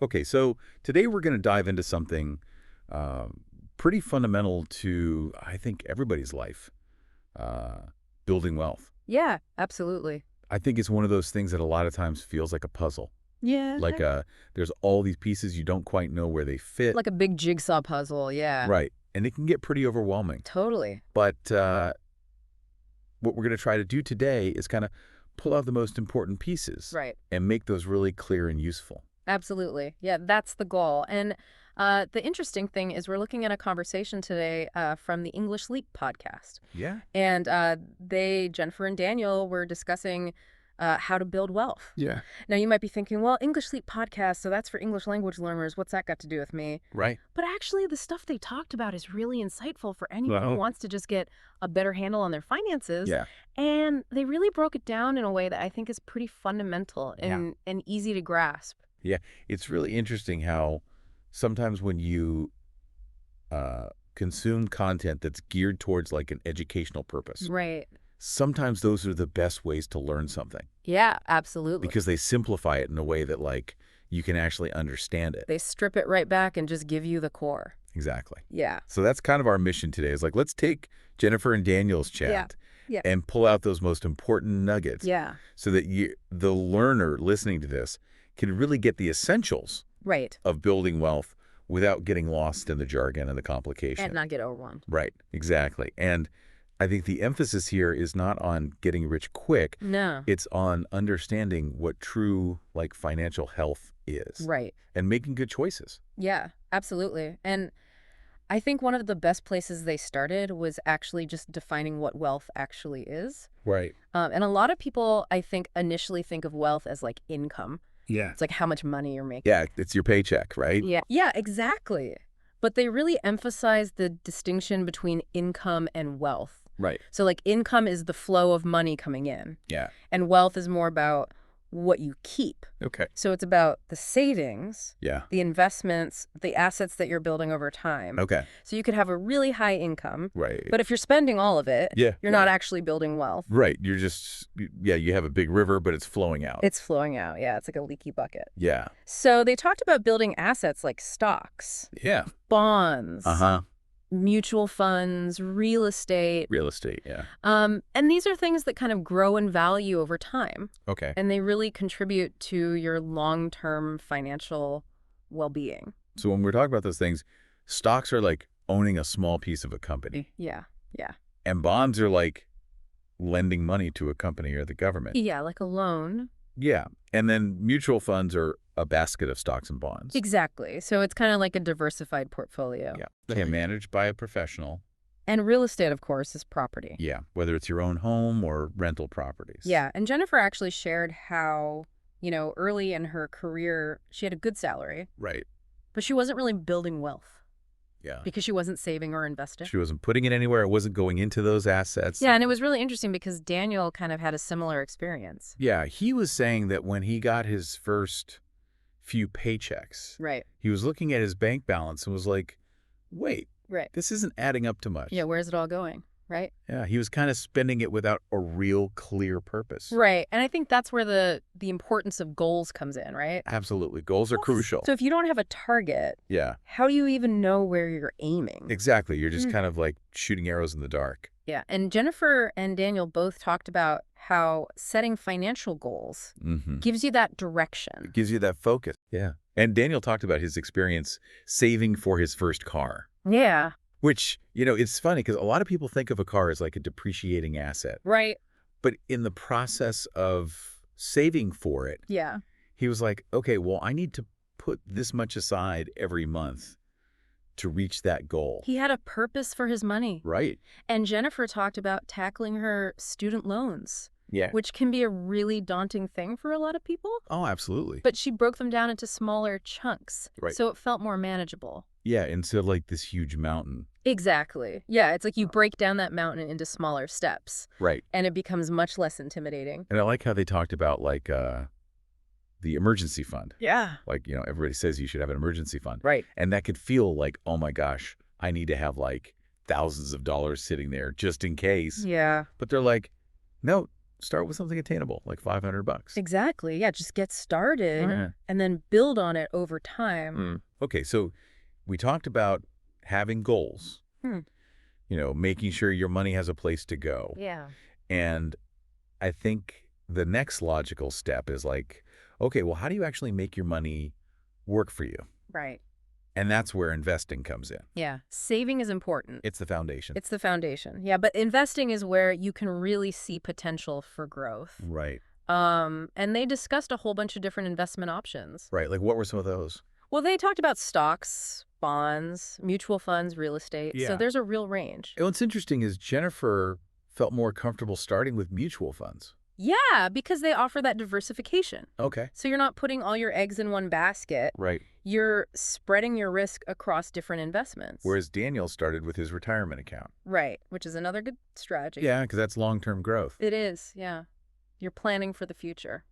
Okay, so today we're going to dive into something uh, pretty fundamental to, I think, everybody's life, uh, building wealth. Yeah, absolutely. I think it's one of those things that a lot of times feels like a puzzle. Yeah. Like there's all these pieces you don't quite know where they fit. Like a big jigsaw puzzle, yeah. Right. And it can get pretty overwhelming. Totally. But what we're going to try to do today is kind of pull out the most important pieces Right. and make those really clear and useful. Absolutely. Yeah, that's the goal. And the interesting thing is we're looking at a conversation today from the English Leap podcast. Yeah. And Jennifer and Daniel, were discussing how to build wealth. Yeah. Now, you might be thinking, well, English Leap podcast, so that's for English language learners. What's that got to do with me? Right. But actually, the stuff they talked about is really insightful for anyone who Well, wants to just get a better handle on their finances. yeah. And they really broke it down in a way that I think is pretty fundamental and easy to grasp. Yeah, it's really interesting how sometimes when you consume content that's geared towards like an educational purpose, Right. sometimes those are the best ways to learn something Yeah, absolutely. because they simplify it in a way that like you can actually understand it. They strip it right back and just give you the core. Exactly. Yeah. So that's kind of our mission today is like, let's take Jennifer and Daniel's chat Yeah. and pull out those most important nuggets Yeah. so that the learner listening to this can really get the essentials Right. of building wealth without getting lost in the jargon and the complication. And not get overwhelmed. Right, exactly. And I think the emphasis here is not on getting rich quick. No. It's on understanding what true like financial health is Right. and making good choices. Yeah, absolutely. And I think one of the best places they started was actually just defining what wealth actually is. Right. And a lot of people, I think, initially think of wealth as like income. Yeah. It's like how much money you're making. Yeah, it's your paycheck, right? Yeah. Yeah, exactly. But they really emphasize the distinction between income and wealth. Right. So like income is the flow of money coming in, Yeah. and wealth is more about what you keep. Okay. So it's about the savings, Yeah. the investments, the assets that you're building over time. Okay. So you could have a really high income, Right. but if you're spending all of it, Yeah. you're not actually building wealth. Right. You're just, yeah, you have a big river, but it's flowing out. It's flowing out. Yeah, it's like a leaky bucket. Yeah. So they talked about building assets like stocks, Yeah. bonds, Uh-huh. mutual funds, real estate. Real estate, yeah. And these are things that kind of grow in value over time, Okay. and they really contribute to your long-term financial well-being. So when we're talking about those things, stocks are like owning a small piece of a company. Yeah, yeah. And bonds are like lending money to a company or the government. Yeah, like a loan. Yeah. And then mutual funds are a basket of stocks and bonds. Exactly. So it's kind of like a diversified portfolio. Yeah. Okay. Managed by a professional. And real estate, of course, is property. Yeah. Whether it's your own home or rental properties. Yeah. And Jennifer actually shared how, early in her career, she had a good salary, Right. but she wasn't really building wealth Yeah. because she wasn't saving or investing. She wasn't putting it anywhere. It wasn't going into those assets. Yeah, and it was really interesting because Daniel kind of had a similar experience. Yeah. He was saying that when he got his first few paychecks, Right. he was looking at his bank balance and was like, wait, Right. this isn't adding up to much. Yeah, where's it all going? Right? Yeah, he was kind of spending it without a real clear purpose. Right. And I think that's where the importance of goals comes in, right? Absolutely. Goals are crucial. So if you don't have a target, Yeah, how do you even know where you're aiming? exactly. You're just kind of like shooting arrows in the dark. Yeah. And Jennifer and Daniel both talked about how setting financial goals Mm-hmm. gives you that direction. It gives you that focus. Yeah. And Daniel talked about his experience saving for his first car, Yeah. which, it's funny because a lot of people think of a car as like a depreciating asset. Right. But in the process of saving for it, Yeah. he was like, okay, well, I need to put this much aside every month to reach that goal. He had a purpose for his money. Right. And Jennifer talked about tackling her student loans, Yeah. which can be a really daunting thing for a lot of people. Oh, absolutely. But she broke them down into smaller chunks. Right. So it felt more manageable. Yeah, instead of like this huge mountain. Exactly. Yeah, it's like you break down that mountain into smaller steps, Right. and it becomes much less intimidating. And I like how they talked about like the emergency fund. Yeah. Like, everybody says you should have an emergency fund. Right. And that could feel like, oh my gosh, I need to have like thousands of dollars sitting there just in case. Yeah. But they're like, no, start with something attainable, like $500. Exactly. Yeah, just get started Yeah. and then build on it over time. Okay, so we talked about having goals, Hmm. making sure your money has a place to go. Yeah. And I think the next logical step is like, okay, well, how do you actually make your money work for you? Right. And that's where investing comes in. Yeah. Saving is important. It's the foundation. It's the foundation. Yeah, but investing is where you can really see potential for growth. Right. And they discussed a whole bunch of different investment options. Right. Like, what were some of those? Well, they talked about stocks, bonds, mutual funds, real estate. So Yeah. there's a real range. And what's interesting is Jennifer felt more comfortable starting with mutual funds. Yeah, because they offer that diversification. Okay. So you're not putting all your eggs in one basket. Right. You're spreading your risk across different investments. Whereas Daniel started with his retirement account. Right, which is another good strategy. Yeah, because that's long-term growth. It is, yeah. You're planning for the future.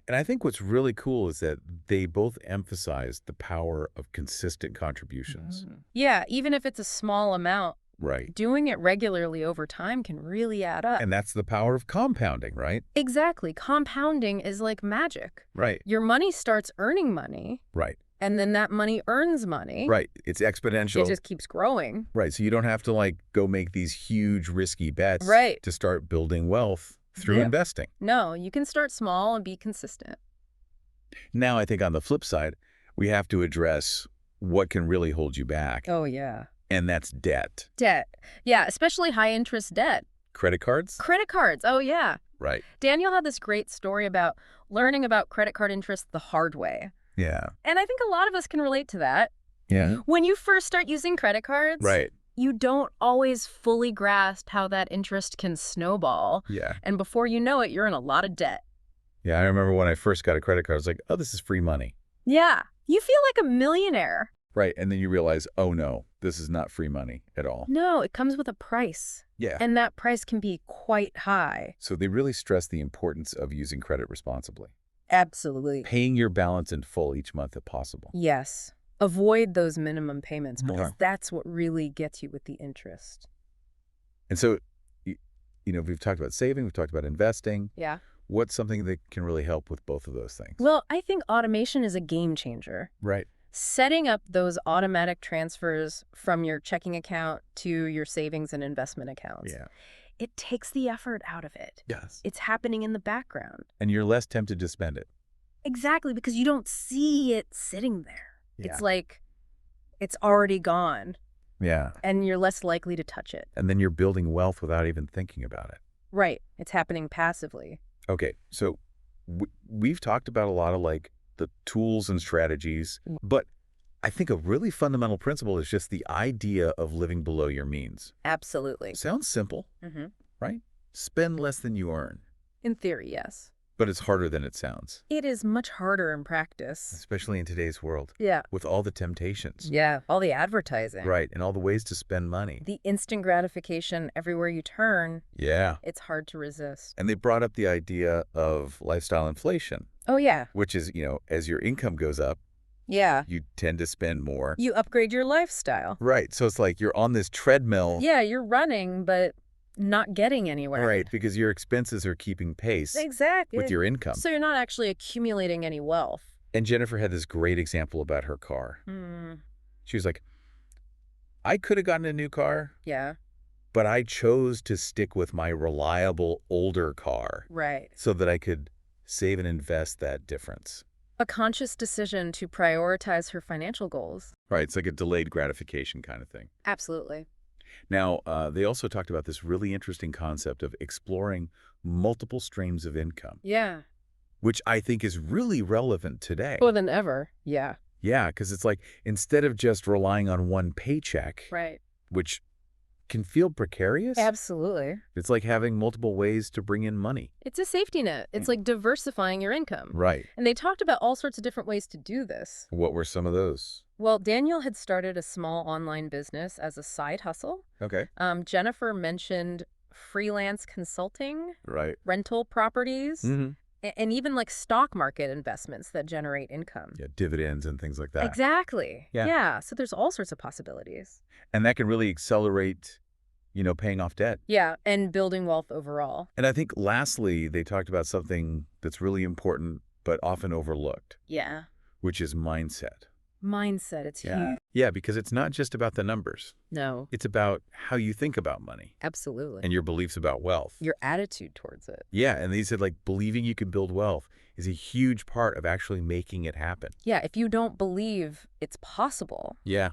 And I think what's really cool is that they both emphasize the power of consistent contributions. Yeah, even if it's a small amount, Right. doing it regularly over time can really add up. And that's the power of compounding, right? Exactly. Compounding is like magic. Right. Your money starts earning money, Right. and then that money earns money. Right. It's exponential. It just keeps growing. Right. So you don't have to go make these huge risky bets Right. to start building wealth through Yep. investing. No, you can start small and be consistent. Now, I think on the flip side, we have to address what can really hold you back. Oh, yeah. And that's debt. Debt. Yeah, especially high interest debt. Credit cards? Credit cards. Oh, yeah. Right. Daniel had this great story about learning about credit card interest the hard way. Yeah. And I think a lot of us can relate to that. Yeah. When you first start using credit cards, Right. you don't always fully grasp how that interest can snowball. Yeah. And before you know it, you're in a lot of debt. Yeah. I remember when I first got a credit card, I was like, oh, this is free money. Yeah. You feel like a millionaire. Right. And then you realize, oh, no, this is not free money at all. No, it comes with a price. Yeah. And that price can be quite high. So they really stress the importance of using credit responsibly. Absolutely. Paying your balance in full each month if possible. Yes. Avoid those minimum payments because Yeah. that's what really gets you with the interest. And so, we've talked about saving, we've talked about investing. Yeah. What's something that can really help with both of those things? Well, I think automation is a game changer. Right. Setting up those automatic transfers from your checking account to your savings and investment accounts. Yeah. It takes the effort out of it. Yes. It's happening in the background. And you're less tempted to spend it. Exactly, because you don't see it sitting there. Yeah. It's like it's already gone, Yeah. and you're less likely to touch it. And then you're building wealth without even thinking about it. Right. It's happening passively. Okay. So we've talked about a lot of the tools and strategies, but I think a really fundamental principle is just the idea of living below your means. Absolutely. Sounds simple, right? Spend less than you earn, In theory, yes. but it's harder than it sounds, It is much harder in practice. especially in today's world Yeah. with all the temptations. Yeah. All the advertising. Right. And all the ways to spend money. The instant gratification everywhere you turn, Yeah. it's hard to resist. And they brought up the idea of lifestyle inflation, Oh, yeah. which is, as your income goes up, Yeah. you tend to spend more. You upgrade your lifestyle. Right. So it's like you're on this treadmill. Yeah, you're running, but not getting anywhere. Right. Because your expenses are keeping pace Exactly. with your income. So you're not actually accumulating any wealth. And Jennifer had this great example about her car. She was like, I could have gotten a new car, Yeah. but I chose to stick with my reliable older car Right. so that I could save and invest that difference. A conscious decision to prioritize her financial goals. Right. It's like a delayed gratification kind of thing. Absolutely. Now, they also talked about this really interesting concept of exploring multiple streams of income, Yeah. which I think is really relevant today. More than ever. Yeah. Yeah, because it's like instead of just relying on one paycheck, Right. which can feel precarious, Absolutely. it's like having multiple ways to bring in money. It's a safety net. It's like diversifying your income. Right. And they talked about all sorts of different ways to do this. What were some of those? Well, Daniel had started a small online business as a side hustle. Okay. Jennifer mentioned freelance consulting, Right. rental properties, Mm-hmm. and even like stock market investments that generate income. Yeah, dividends and things like that. Exactly. Yeah. Yeah. So there's all sorts of possibilities. And that can really accelerate paying off debt. Yeah, and building wealth overall. And I think lastly, they talked about something that's really important but often overlooked, Yeah. which is mindset. Mindset, it's Yeah. huge. Yeah, because it's not just about the numbers. No, It's about how you think about money absolutely. and your beliefs about wealth. Your attitude towards it. Yeah, and they said, like, believing you can build wealth is a huge part of actually making it happen. Yeah, if you don't believe it's possible, Yeah,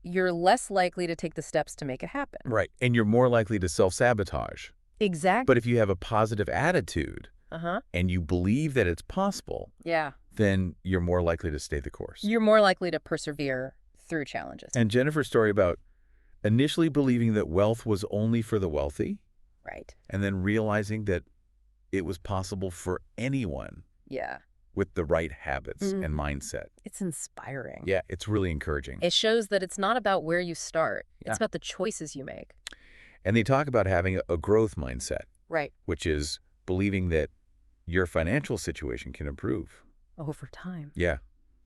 you're less likely to take the steps to make it happen. right. And you're more likely to self-sabotage. Exactly. But if you have a positive attitude Uh-huh. and you believe that it's possible, Yeah. then you're more likely to stay the course. You're more likely to persevere through challenges. And Jennifer's story about initially believing that wealth was only for the wealthy Right. and then realizing that it was possible for anyone Yeah. with the right habits Mhm. and mindset. It's inspiring. Yeah, it's really encouraging. It shows that it's not about where you start. Yeah. It's about the choices you make. And they talk about having a growth mindset, Right. which is believing that your financial situation can improve. Over time. Yeah,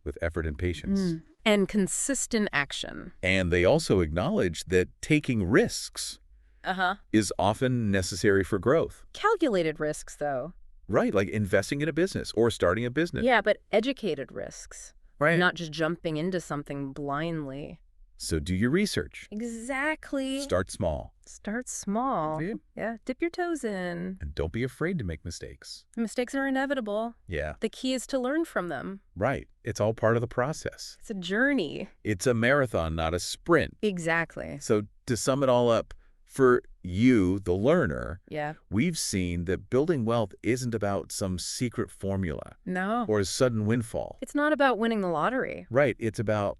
with effort and patience. And consistent action. And they also acknowledge that taking risks Uh-huh. is often necessary for growth. Calculated risks, though. Right, like investing in a business or starting a business. Yeah, but educated risks. Right. Not just jumping into something blindly. So do your research. Exactly. Start small. Start small. Yeah. Yeah, dip your toes in. And don't be afraid to make mistakes. Mistakes are inevitable. Yeah, The key is to learn from them. right. It's all part of the process. It's a journey. It's a marathon, not a sprint. Exactly. So to sum it all up, for you, the learner, Yeah. we've seen that building wealth isn't about some secret formula No. or a sudden windfall. It's not about winning the lottery. Right. It's about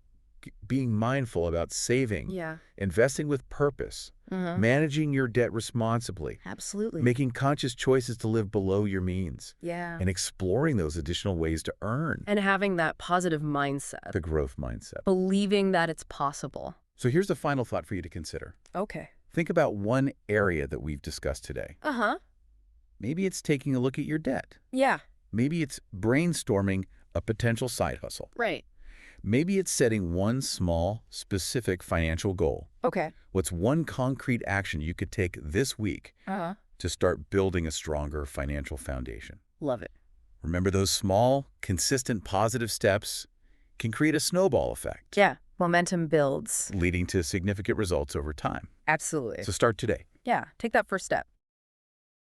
being mindful about saving, Yeah. investing with purpose, managing your debt responsibly, Absolutely. making conscious choices to live below your means, Yeah. and exploring those additional ways to earn And having that positive mindset. the growth mindset. Believing that it's possible. So here's the final thought for you to consider. Okay. Think about one area that we've discussed today. Uh-huh. Maybe it's taking a look at your debt. Yeah. Maybe it's brainstorming a potential side hustle. Right. Maybe it's setting one small, specific financial goal. Okay. What's one concrete action you could take this week Uh-huh. to start building a stronger financial foundation? Love it. Remember, those small, consistent, positive steps can create a snowball effect, Yeah. Momentum builds. leading to significant results over time. Absolutely. So start today. Yeah. Take that first step.